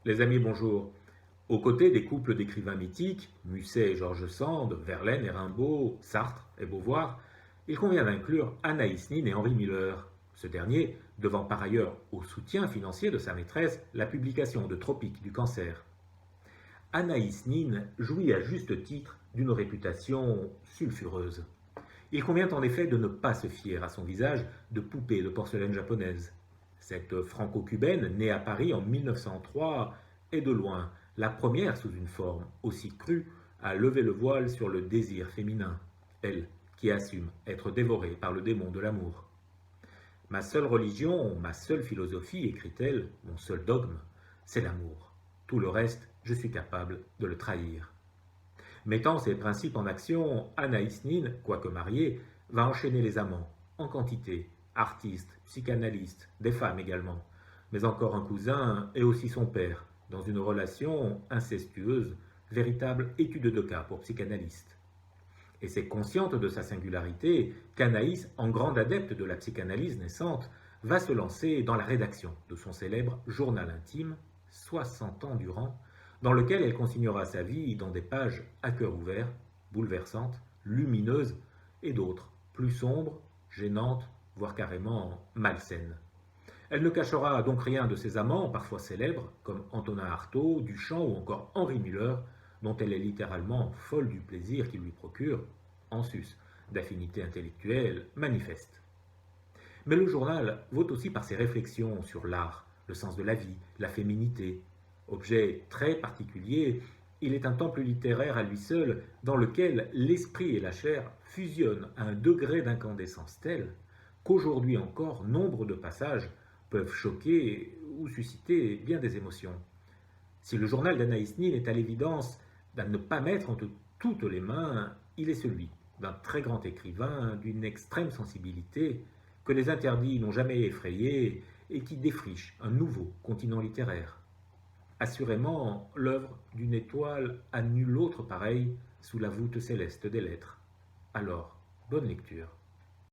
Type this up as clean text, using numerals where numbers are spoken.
Les amis, bonjour. Aux côtés des couples d'écrivains mythiques, Musset et George Sand, Verlaine et Rimbaud, Sartre et Beauvoir, il convient d'inclure Anaïs Nin et Henri Miller. Ce dernier devant par ailleurs au soutien financier de sa maîtresse la publication de Tropiques du cancer. Anaïs Nin jouit à juste titre d'une réputation sulfureuse. Il convient en effet de ne pas se fier à son visage de poupée de porcelaine japonaise. Cette franco-cubaine, née à Paris en 1903, est de loin la première sous une forme aussi crue à lever le voile sur le désir féminin, elle qui assume être dévorée par le démon de l'amour. Ma seule religion, ma seule philosophie, écrit-elle, mon seul dogme, c'est l'amour. Tout le reste, je suis capable de le trahir. Mettant ses principes en action, Anaïs Nin, quoique mariée, va enchaîner les amants, en quantité, artistes, psychanalystes, des femmes également, mais encore un cousin et aussi son père, dans une relation incestueuse, véritable étude de cas pour psychanalystes. Et c'est consciente de sa singularité qu'Anaïs, en grande adepte de la psychanalyse naissante, va se lancer dans la rédaction de son célèbre journal intime, 60 ans durant, dans lequel elle consignera sa vie dans des pages à cœur ouvert, bouleversantes, lumineuses, et d'autres, plus sombres, gênantes, voire carrément malsaines. Elle ne cachera donc rien de ses amants, parfois célèbres, comme Antonin Artaud, Duchamp ou encore Henri Muller, dont elle est littéralement folle du plaisir qu'ils lui procurent, en sus d'affinités intellectuelles manifestes. Mais le journal vaut aussi par ses réflexions sur l'art, le sens de la vie, la féminité. Objet très particulier, il est un temple littéraire à lui seul dans lequel l'esprit et la chair fusionnent à un degré d'incandescence tel qu'aujourd'hui encore nombre de passages peuvent choquer ou susciter bien des émotions. Si le journal d'Anaïs Nin est à l'évidence à ne pas mettre entre toutes les mains, il est celui d'un très grand écrivain d'une extrême sensibilité que les interdits n'ont jamais effrayé et qui défriche un nouveau continent littéraire. Assurément l'œuvre d'une étoile à nulle autre pareille sous la voûte céleste des lettres. Alors, bonne lecture.